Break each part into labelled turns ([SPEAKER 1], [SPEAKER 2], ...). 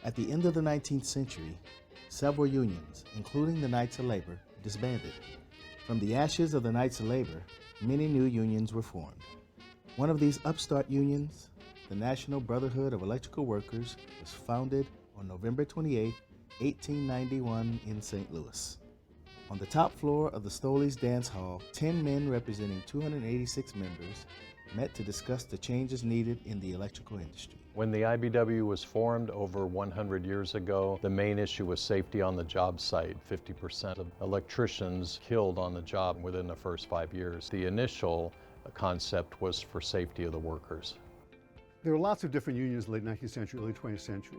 [SPEAKER 1] At the end of the 19th century, several unions, including the Knights of Labor, disbanded. From the ashes of the Knights of Labor, many new unions were formed. One of these upstart unions, the National Brotherhood of Electrical Workers, was founded on November 28, 1891 in St. Louis. On the top floor of the Stoley's Dance Hall, 10 men representing 286 members met to discuss the changes needed in the electrical industry.
[SPEAKER 2] When the IBEW was formed over 100 years ago, the main issue was safety on the job site. 50% of electricians killed on the job within the first 5 years. The initial concept was for safety of the workers.
[SPEAKER 3] There were lots of different unions in the late 19th century, early 20th century.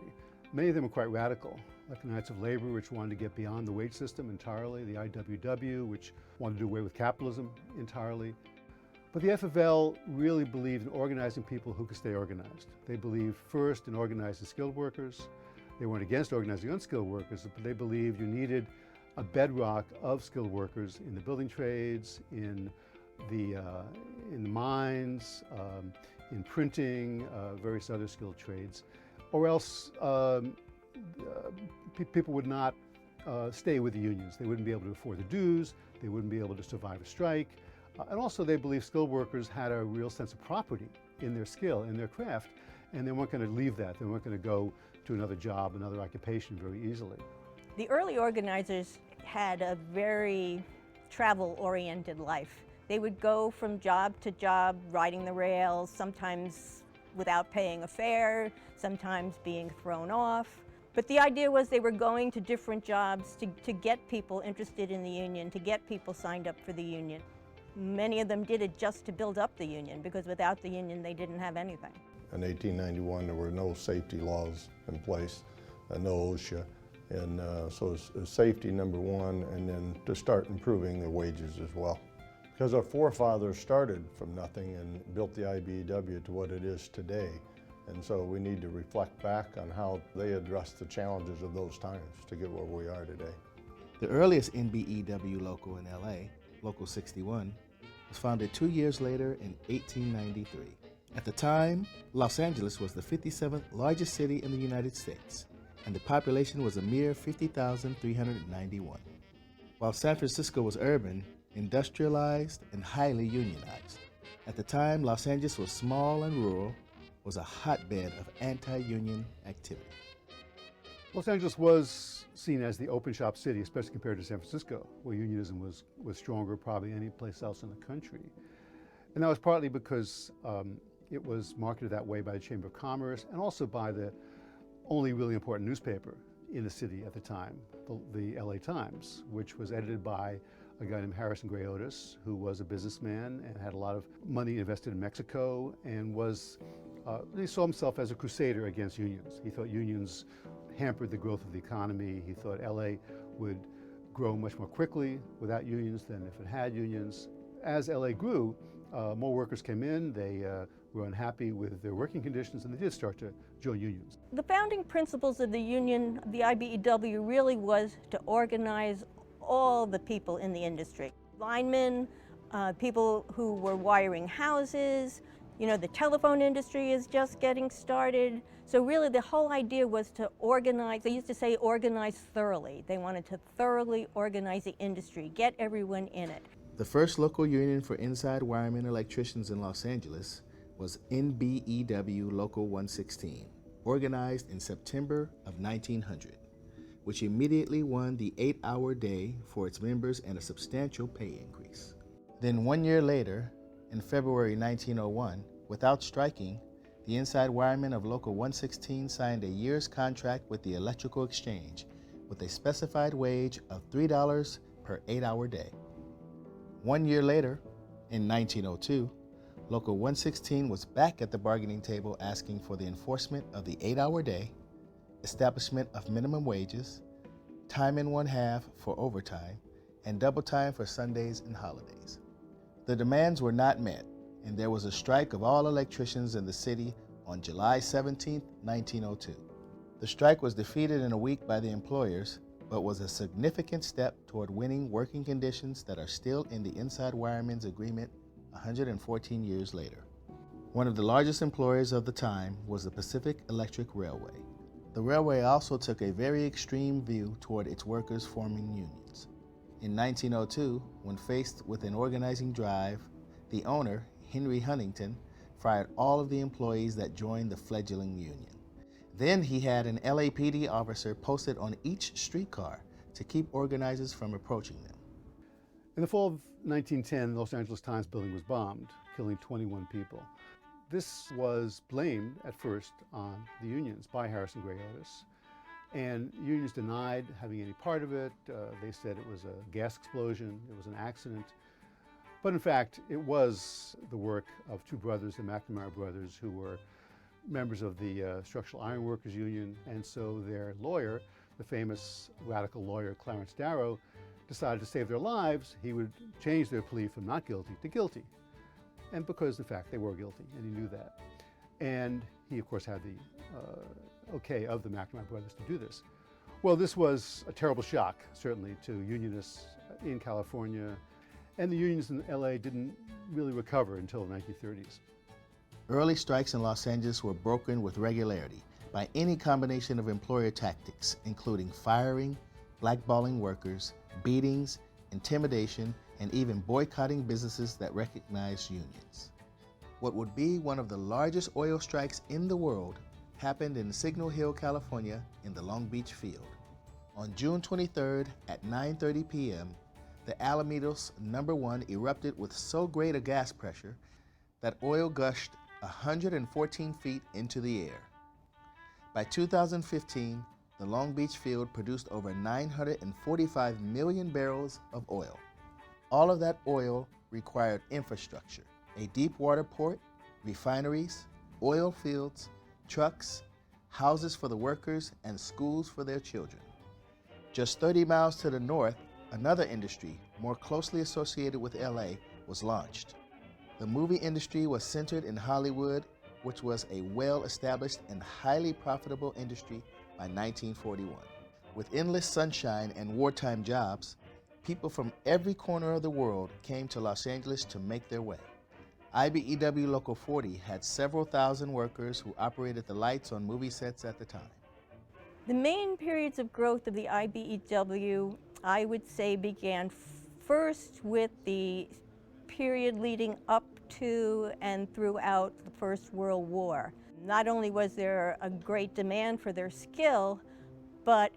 [SPEAKER 3] Many of them were quite radical, like the Knights of Labor, which wanted to get beyond the wage system entirely, the IBEW, which wanted to do away with capitalism entirely. But the FFL really believed in organizing people who could stay organized. They believed first in organizing skilled workers. They weren't against organizing unskilled workers, but they believed you needed a bedrock of skilled workers in the building trades, in the mines, in printing, various other skilled trades, or else people would not stay with the unions. They wouldn't be able to afford the dues, they wouldn't be able to survive a strike. And also they believed skilled workers had a real sense of property in their skill, in their craft, and they weren't going to leave that. They weren't going to go to another job, another occupation very easily.
[SPEAKER 4] The early organizers had a very travel-oriented life. They would go from job to job, riding the rails, sometimes without paying a fare, sometimes being thrown off. But the idea was they were going to different jobs to get people interested in the union, to get people signed up for the union. Many of them did it just to build up the union, because without the union they didn't have anything.
[SPEAKER 5] In 1891 there were no safety laws in place, no OSHA, and so it was safety number one, and then to start improving their wages as well. Because our forefathers started from nothing and built the IBEW to what it is today, and so we need to reflect back on how they addressed the challenges of those times to get where we are today.
[SPEAKER 1] The earliest NBEW local in LA, Local 61, was founded 2 years later in 1893. At the time, Los Angeles was the 57th largest city in the United States, and the population was a mere 50,391. While San Francisco was urban, industrialized, and highly unionized. At the time, Los Angeles was small and rural, was a hotbed of anti-union activity.
[SPEAKER 3] Los Angeles was seen as the open shop city, especially compared to San Francisco, where unionism was stronger probably any place else in the country. And that was partly because it was marketed that way by the Chamber of Commerce and also by the only really important newspaper in the city at the time, the LA Times, which was edited by a guy named Harrison Gray Otis, who was a businessman and had a lot of money invested in Mexico, and he saw himself as a crusader against unions. He thought unions hampered the growth of the economy. He thought LA would grow much more quickly without unions than if it had unions. As LA grew, more workers came in. They were unhappy with their working conditions, and they did start to join unions.
[SPEAKER 4] The founding principles of the union, the IBEW, really was to organize all the people in the industry. Linemen, people who were wiring houses, the telephone industry is just getting started. So really the whole idea was to organize. They used to say organize thoroughly. They wanted to thoroughly organize the industry, get everyone in it.
[SPEAKER 1] The first local union for inside wiremen electricians in Los Angeles was NBEW Local 116, organized in September of 1900, which immediately won the 8-hour day for its members and a substantial pay increase. Then 1 year later, in February 1901, without striking, the inside wiremen of Local 116 signed a year's contract with the Electrical Exchange with a specified wage of $3 per 8-hour day. 1 year later, in 1902, Local 116 was back at the bargaining table asking for the enforcement of the 8-hour day, establishment of minimum wages, time and 1/2 for overtime, and double time for Sundays and holidays. The demands were not met, and there was a strike of all electricians in the city on July 17, 1902. The strike was defeated in a week by the employers, but was a significant step toward winning working conditions that are still in the Inside Wiremen's Agreement 114 years later. One of the largest employers of the time was the Pacific Electric Railway. The railway also took a very extreme view toward its workers forming unions. In 1902, when faced with an organizing drive, the owner, Henry Huntington, fired all of the employees that joined the fledgling union. Then he had an LAPD officer posted on each streetcar to keep organizers from approaching them.
[SPEAKER 3] In the fall of 1910, the Los Angeles Times building was bombed, killing 21 people. This was blamed at first on the unions by Harrison Gray Otis. And unions denied having any part of it. They said it was a gas explosion, it was an accident. But in fact, it was the work of two brothers, the McNamara brothers, who were members of the Structural Iron Workers Union. And so their lawyer, the famous radical lawyer Clarence Darrow, decided to save their lives, he would change their plea from not guilty to guilty. And because, in fact, they were guilty, and he knew that. And he, of course, had the okay of the McNamara brothers to do this. Well, this was a terrible shock, certainly, to unionists in California, and the unions in LA didn't really recover until the 1930s.
[SPEAKER 1] Early strikes in Los Angeles were broken with regularity by any combination of employer tactics, including firing, blackballing workers, beatings, intimidation, and even boycotting businesses that recognized unions. What would be one of the largest oil strikes in the world happened in Signal Hill, California, in the Long Beach field. On June 23rd at 9:30 p.m., the Alamitos No. 1 erupted with so great a gas pressure that oil gushed 114 feet into the air. By 2015, the Long Beach field produced over 945 million barrels of oil. All of that oil required infrastructure, a deep water port, refineries, oil fields, trucks, houses for the workers, and schools for their children. Just 30 miles to the north, another industry more closely associated with LA was launched. The movie industry was centered in Hollywood, which was a well-established and highly profitable industry by 1941. With endless sunshine and wartime jobs, people from every corner of the world came to Los Angeles to make their way. IBEW Local 40 had several thousand workers who operated the lights on movie sets at the time.
[SPEAKER 4] The main periods of growth of the IBEW, I would say, began first with the period leading up to and throughout the First World War. Not only was there a great demand for their skill, but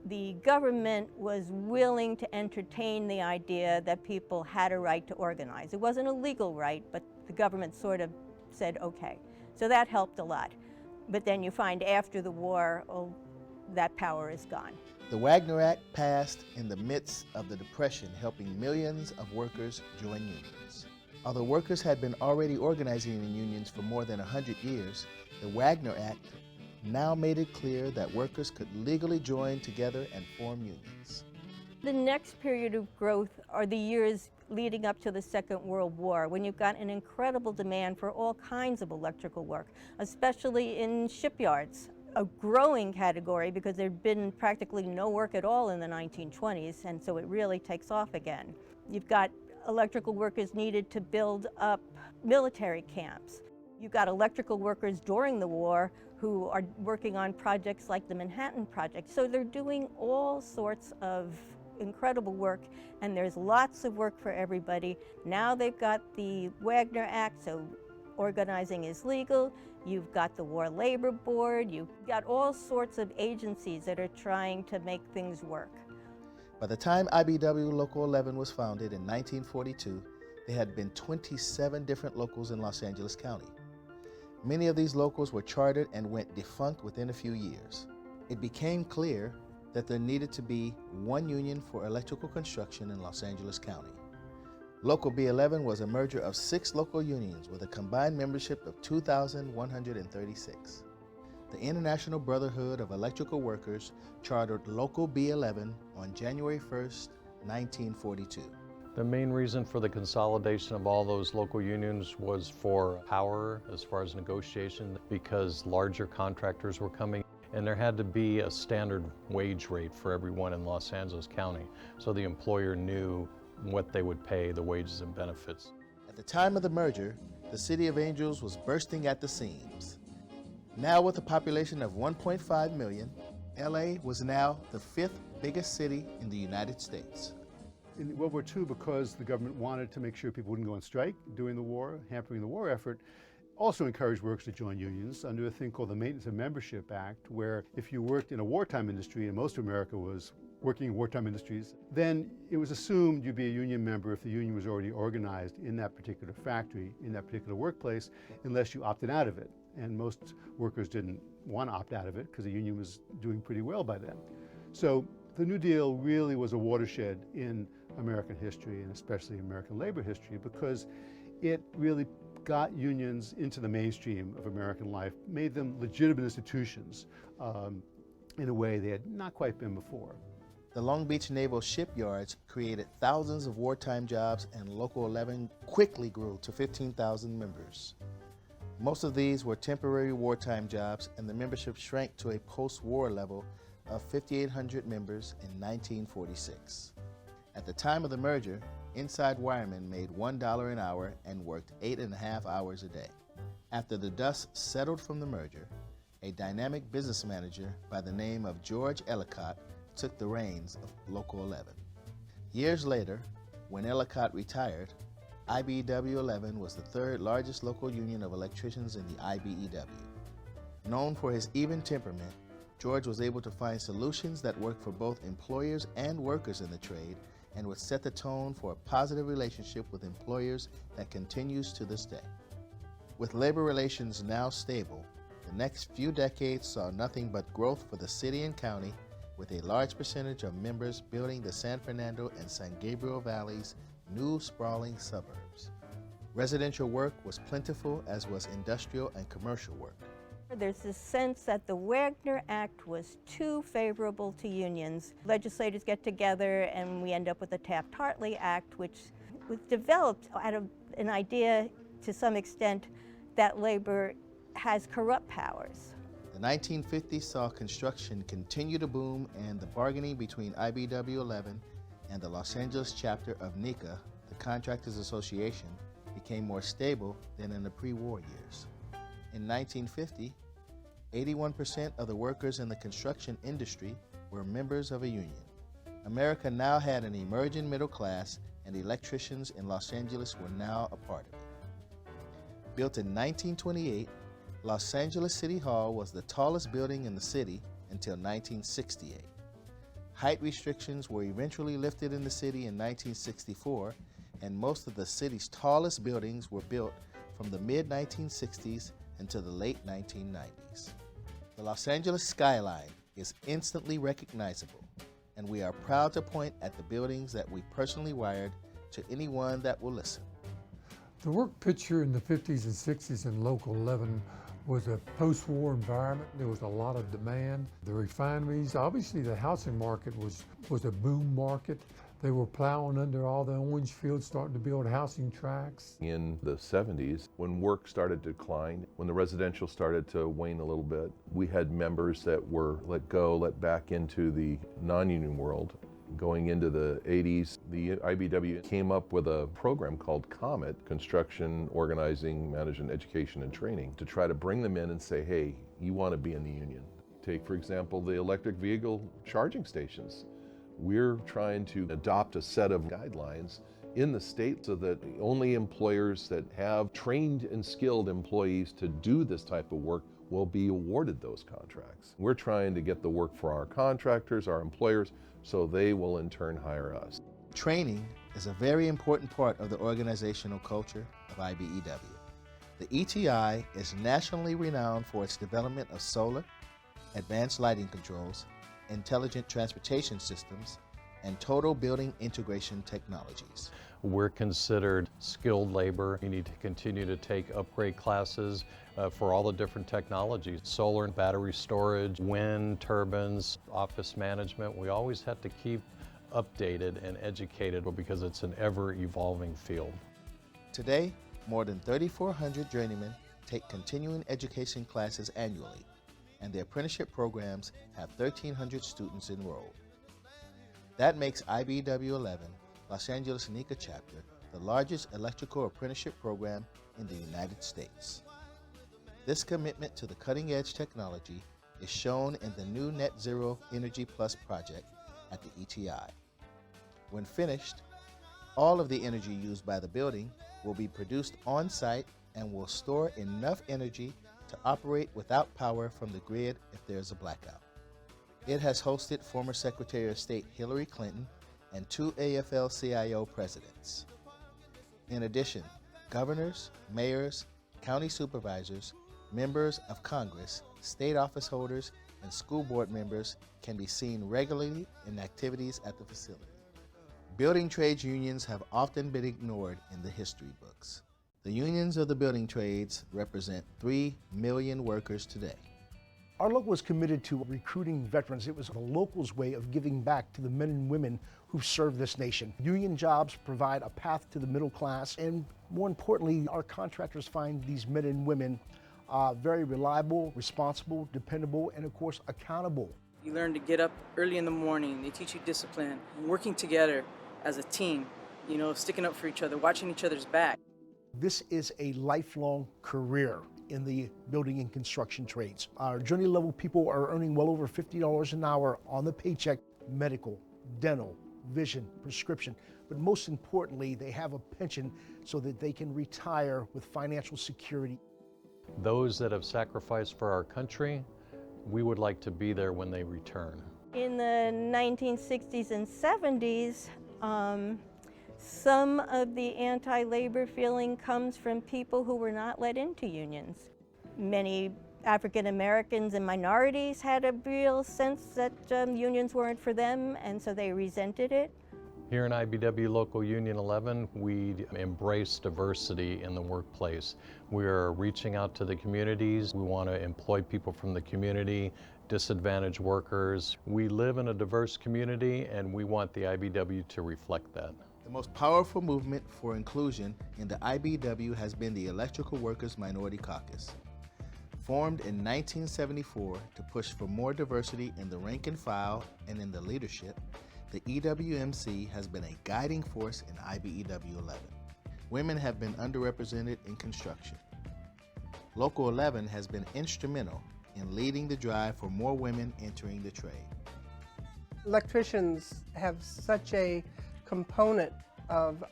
[SPEAKER 4] the government was willing to entertain the idea that people had a right to organize. It wasn't a legal right, but the government sort of said, okay. So that helped a lot. But then you find after the war, oh, that power is gone.
[SPEAKER 1] The Wagner Act passed in the midst of the Depression, helping millions of workers join unions. Although workers had been already organizing in unions for more than 100 years, the Wagner Act now made it clear that workers could legally join together and form unions.
[SPEAKER 4] The next period of growth are the years leading up to the Second World War, when you've got an incredible demand for all kinds of electrical work, especially in shipyards. A growing category because there'd been practically no work at all in the 1920s, and so it really takes off again. You've got electrical workers needed to build up military camps. You've got electrical workers during the war who are working on projects like the Manhattan Project. So they're doing all sorts of incredible work, and there's lots of work for everybody. Now they've got the Wagner Act, so organizing is legal. You've got the War Labor Board. You've got all sorts of agencies that are trying to make things work.
[SPEAKER 1] By the time IBEW Local 11 was founded in 1942, there had been 27 different locals in Los Angeles County. Many of these locals were chartered and went defunct within a few years. It became clear that there needed to be one union for electrical construction in Los Angeles County. Local B11 was a merger of 6 local unions with a combined membership of 2,136. The International Brotherhood of Electrical Workers chartered Local B11 on January 1st, 1942.
[SPEAKER 2] The main reason for the consolidation of all those local unions was for power as far as negotiation, because larger contractors were coming, and there had to be a standard wage rate for everyone in Los Angeles County, so the employer knew what they would pay, the wages and benefits.
[SPEAKER 1] At the time of the merger, the City of Angels was bursting at the seams. Now with a population of 1.5 million, LA was now the 5th biggest city in the United States.
[SPEAKER 3] In World War II, because the government wanted to make sure people wouldn't go on strike during the war, hampering the war effort, also encouraged workers to join unions under a thing called the Maintenance of Membership Act, where if you worked in a wartime industry, and most of America was working in wartime industries, then it was assumed you'd be a union member if the union was already organized in that particular factory, in that particular workplace, unless you opted out of it. And most workers didn't want to opt out of it because the union was doing pretty well by then. So the New Deal really was a watershed in American history, and especially American labor history, because it really got unions into the mainstream of American life, made them legitimate institutions in a way they had not quite been before.
[SPEAKER 1] The Long Beach Naval Shipyards created thousands of wartime jobs, and Local 11 quickly grew to 15,000 members. Most of these were temporary wartime jobs, and the membership shrank to a post-war level of 5,800 members in 1946. At the time of the merger, inside wiremen made $1 an hour and worked 8.5 hours a day. After the dust settled from the merger, a dynamic business manager by the name of George Ellicott took the reins of Local 11. Years later, when Ellicott retired, IBEW 11 was the third largest local union of electricians in the IBEW. Known for his even temperament, George was able to find solutions that worked for both employers and workers in the trade, and would set the tone for a positive relationship with employers that continues to this day. With labor relations now stable, the next few decades saw nothing but growth for the city and county, with a large percentage of members building the San Fernando and San Gabriel Valley's new sprawling suburbs. Residential work was plentiful, as was industrial and commercial work.
[SPEAKER 4] There's this sense that the Wagner Act was too favorable to unions. Legislators get together and we end up with the Taft-Hartley Act, which was developed out of an idea, to some extent, that labor has corrupt powers.
[SPEAKER 1] The 1950s saw construction continue to boom, and the bargaining between IBEW 11 and the Los Angeles chapter of NECA, the Contractors Association, became more stable than in the pre-war years. In 1950, 81% of the workers in the construction industry were members of a union. America now had an emerging middle class, and electricians in Los Angeles were now a part of it. Built in 1928, Los Angeles City Hall was the tallest building in the city until 1968. Height restrictions were eventually lifted in the city in 1964, and most of the city's tallest buildings were built from the mid-1960s until the late 1990s. The Los Angeles skyline is instantly recognizable, and we are proud to point at the buildings that we personally wired to anyone that will listen.
[SPEAKER 6] The work picture in the 50s and 60s in Local 11 was a post-war environment. There was a lot of demand. The refineries, obviously the housing market was a boom market. They were plowing under all the orange fields, starting to build housing tracts.
[SPEAKER 7] In the 70s, when work started to decline, when the residential started to wane a little bit, we had members that were let back into the non-union world. Going into the 80s, the IBEW came up with a program called COMET, Construction, Organizing, Management, Education, and Training, to try to bring them in and say, hey, you want to be in the union. Take, for example, the electric vehicle charging stations. We're trying to adopt a set of guidelines in the state so that only employers that have trained and skilled employees to do this type of work will be awarded those contracts. We're trying to get the work for our contractors, our employers, so they will in turn hire us.
[SPEAKER 1] Training is a very important part of the organizational culture of IBEW. The ETI is nationally renowned for its development of solar, advanced lighting controls, intelligent transportation systems, and total building integration technologies.
[SPEAKER 2] We're considered skilled labor. You need to continue to take upgrade classes for all the different technologies, solar and battery storage, wind turbines, office management. We always have to keep updated and educated because it's an ever-evolving field.
[SPEAKER 1] Today, more than 3,400 journeymen take continuing education classes annually, and the apprenticeship programs have 1,300 students enrolled. That makes IBEW 11, Los Angeles NECA chapter, the largest electrical apprenticeship program in the United States. This commitment to the cutting-edge technology is shown in the new Net Zero Energy Plus project at the ETI. When finished, all of the energy used by the building will be produced on-site and will store enough energy to operate without power from the grid if there's a blackout. It has hosted former Secretary of State Hillary Clinton and 2 AFL-CIO presidents. In addition, governors, mayors, county supervisors, members of Congress, state office holders, and school board members can be seen regularly in activities at the facility. Building trades unions have often been ignored in the history books. The unions of the building trades represent 3 million workers today.
[SPEAKER 8] Our local was committed to recruiting veterans. It was the locals' way of giving back to the men and women who serve this nation. Union jobs provide a path to the middle class, and more importantly, our contractors find these men and women very reliable, responsible, dependable, and of course, accountable.
[SPEAKER 9] You learn to get up early in the morning. They teach you discipline, working together as a team, sticking up for each other, watching each other's back.
[SPEAKER 8] This is a lifelong career in the building and construction trades. Our journey level people are earning well over $50 an hour on the paycheck, medical, dental, vision, prescription, but most importantly, they have a pension so that they can retire with financial security.
[SPEAKER 2] Those that have sacrificed for our country, we would like to be there when they return.
[SPEAKER 4] In the 1960s and 70s, some of the anti-labor feeling comes from people who were not let into unions. Many African Americans and minorities had a real sense that unions weren't for them, and so they resented it.
[SPEAKER 2] Here in IBEW Local Union 11, we embrace diversity in the workplace. We are reaching out to the communities. We want to employ people from the community, disadvantaged workers. We live in a diverse community, and we want the IBEW to reflect that.
[SPEAKER 1] The most powerful movement for inclusion in the IBEW has been the Electrical Workers Minority Caucus. Formed in 1974 to push for more diversity in the rank and file and in the leadership, the EWMC has been a guiding force in IBEW 11. Women have been underrepresented in construction. Local 11 has been instrumental in leading the drive for more women entering the trade.
[SPEAKER 10] Electricians have such a component of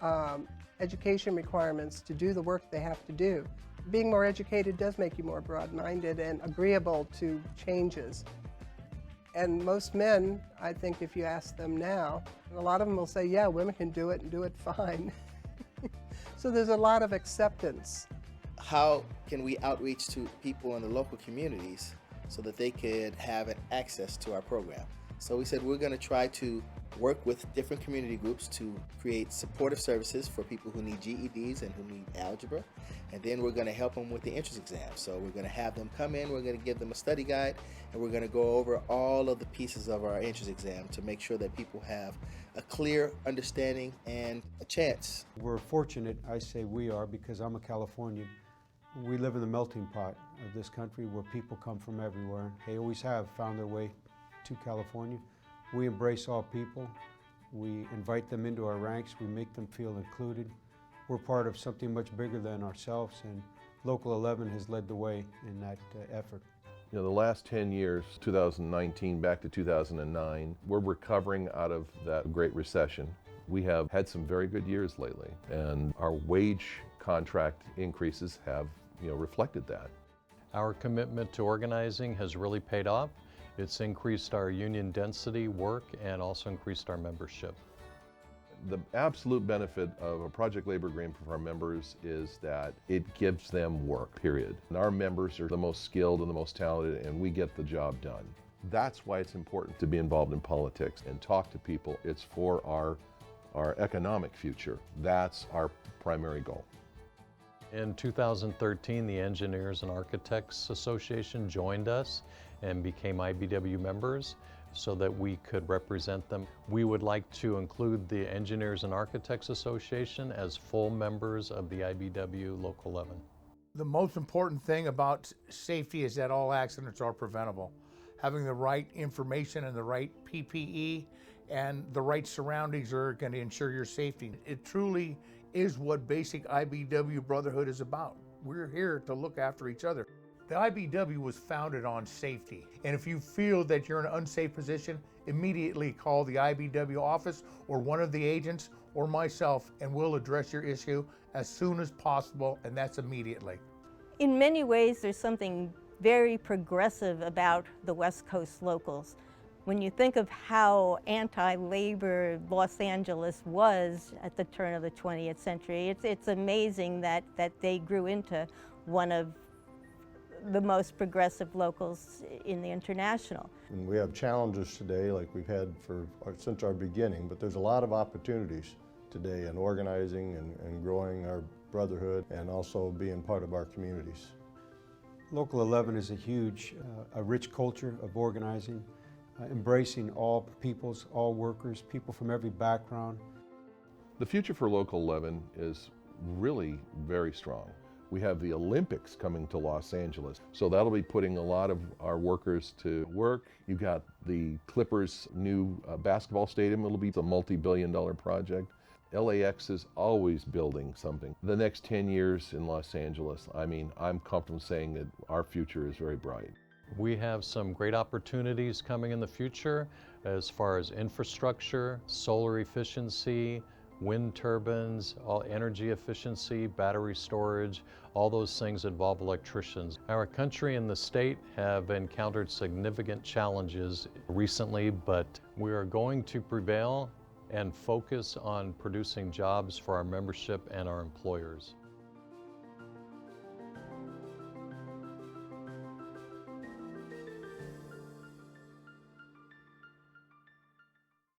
[SPEAKER 10] education requirements to do the work they have to do. Being more educated does make you more broad-minded and agreeable to changes. And most men, I think if you ask them now, a lot of them will say, yeah, women can do it and do it fine. So there's a lot of acceptance.
[SPEAKER 1] How can we outreach to people in the local communities so that they could have access to our program? So we said we're going to try to work with different community groups to create supportive services for people who need GEDs and who need algebra. And then we're going to help them with the entrance exam. So we're going to have them come in, we're going to give them a study guide, and we're going to go over all of the pieces of our entrance exam to make sure that people have a clear understanding and a chance.
[SPEAKER 11] We're fortunate, I say we are, because I'm a Californian. We live in the melting pot of this country where people come from everywhere. They always have found their way to California. We embrace all people. We invite them into our ranks. We make them feel included. We're part of something much bigger than ourselves, and Local 11 has led the way in that effort.
[SPEAKER 7] The last 10 years, 2019 back to 2009, we're recovering out of that Great Recession. We have had some very good years lately, and our wage contract increases have reflected that.
[SPEAKER 2] Our commitment to organizing has really paid off. It's increased our union density work and also increased our membership.
[SPEAKER 7] The absolute benefit of a project labor agreement for our members is that it gives them work, period. And our members are the most skilled and the most talented, and we get the job done. That's why it's important to be involved in politics and talk to people. It's for our economic future. That's our primary goal.
[SPEAKER 2] In 2013, the Engineers and Architects Association joined us and became IBEW members so that we could represent them. We would like to include the Engineers and Architects Association as full members of the IBEW Local 11.
[SPEAKER 12] The most important thing about safety is that all accidents are preventable. Having the right information and the right PPE and the right surroundings are going to ensure your safety. It truly is what basic IBEW brotherhood is about. We're here to look after each other. The IBEW was founded on safety, and if you feel that you're in an unsafe position, immediately call the IBEW office or one of the agents or myself, and we'll address your issue as soon as possible, and that's immediately.
[SPEAKER 4] In many ways, there's something very progressive about the West Coast locals. When you think of how anti-labor Los Angeles was at the turn of the 20th century, it's amazing that they grew into one of the most progressive locals in the international.
[SPEAKER 5] And we have challenges today like we've had since our beginning, but there's a lot of opportunities today in organizing and growing our brotherhood and also being part of our communities.
[SPEAKER 11] Local 11 is a rich culture of organizing, embracing all peoples, all workers, people from every background.
[SPEAKER 7] The future for Local 11 is really very strong. We have the Olympics coming to Los Angeles, so that'll be putting a lot of our workers to work. You've got the Clippers' new basketball stadium. It'll be a multi-billion-dollar project. LAX is always building something. The next 10 years in Los Angeles, I mean, I'm comfortable saying that our future is very bright.
[SPEAKER 2] We have some great opportunities coming in the future as far as infrastructure, solar efficiency, wind turbines, all energy efficiency, battery storage, all those things involve electricians. Our country and the state have encountered significant challenges recently, but we are going to prevail and focus on producing jobs for our membership and our employers.